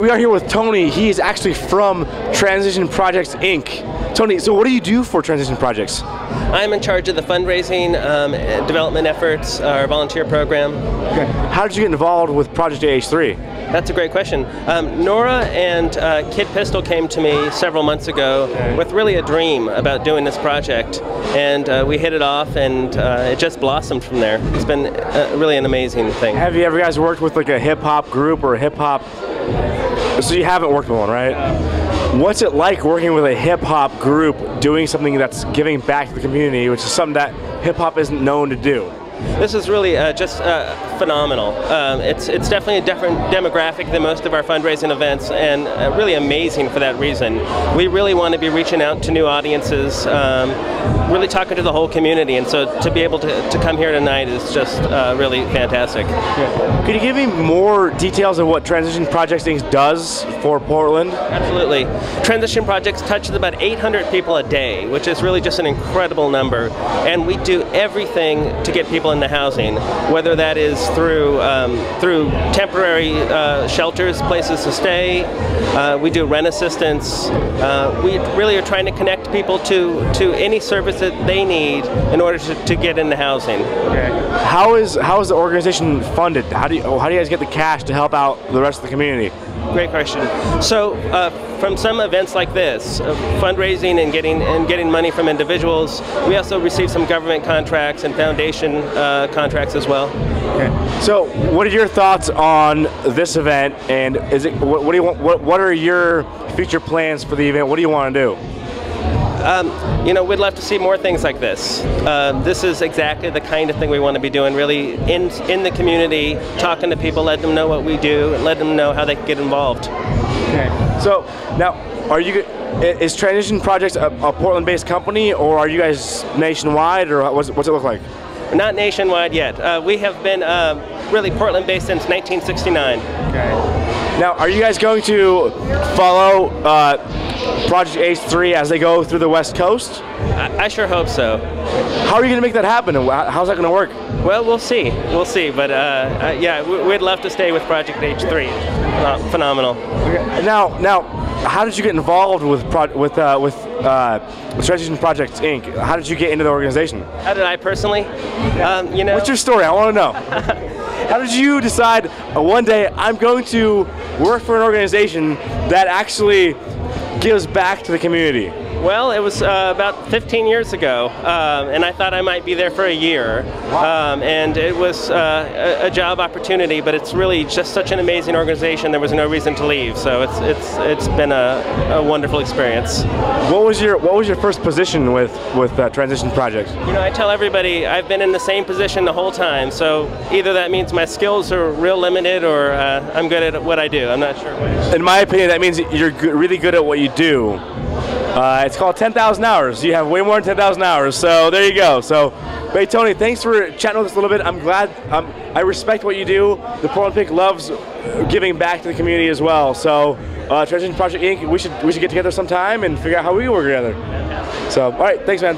We are here with Tony. He is actually from Transition Projects Inc. Tony, so what do you do for Transition Projects? I'm in charge of the fundraising, development efforts, our volunteer program. Okay. How did you get involved with Project AH3? That's a great question. Nora and Kid Pistol came to me several months ago with really a dream about doing this project, and we hit it off, and it just blossomed from there. It's been really an amazing thing. Have you ever guys worked with like a hip-hop group or a hip-hop? So you haven't worked with one, right? What's it like working with a hip-hop group doing something that's giving back to the community, which is something that hip-hop isn't known to do? This is really just phenomenal. It's definitely a different demographic than most of our fundraising events, and really amazing for that reason. We really want to be reaching out to new audiences, really talking to the whole community, and so to be able to come here tonight is just really fantastic. Yeah. Could you give me more details of what Transition Projects Inc. does for Portland? Absolutely. Transition Projects touches about 800 people a day, which is really just an incredible number, and we do everything to get people into housing, whether that is through temporary shelters, places to stay. We do rent assistance. We really are trying to connect people to any service that they need in order to get into housing. Okay. How is the organization funded? How do you guys get the cash to help out the rest of the community? Great question. So from some events like this, fundraising and getting money from individuals, we also receive some government contracts and foundation contracts as well. Okay. So what are your thoughts on this event, and what do you want? What are your future plans for the event? What do you want to do? You know, we'd love to see more things like this. This is exactly the kind of thing we want to be doing, really in the community, talking to people, letting them know what we do, and letting them know how they can get involved. Okay. So now, is Transition Projects a Portland-based company, or are you guys nationwide, or what's it look like? We're not nationwide yet. We have been really Portland-based since 1969. Okay. Now, are you guys going to follow Project AH3 as they go through the West Coast? I sure hope so. How are you going to make that happen, and how's that going to work? Well, we'll see. We'll see. But yeah, we'd love to stay with Project AH3. Phenomenal. Okay. Now, how did you get involved with Transition Projects Inc.? How did you get into the organization? How did I personally? You know. What's your story? I want to know. How did you decide one day I'm going to work for an organization that actually gives back to the community? Well, it was about 15 years ago, and I thought I might be there for a year. Wow. And it was a job opportunity, but it's really just such an amazing organization. There was no reason to leave, so it's been a wonderful experience. What was your first position with Transition Projects? You know, I tell everybody I've been in the same position the whole time. So either that means my skills are real limited, or I'm good at what I do. I'm not sure which. In my opinion, that means you're really good at what you do. It's called 10,000 hours. You have way more than 10,000 hours, so there you go. So, hey Tony, thanks for chatting with us a little bit. I'm glad. I respect what you do. The Portland Pink loves giving back to the community as well. So, Transition Project Inc. We should get together sometime and figure out how we can work together. So, all right, thanks, man.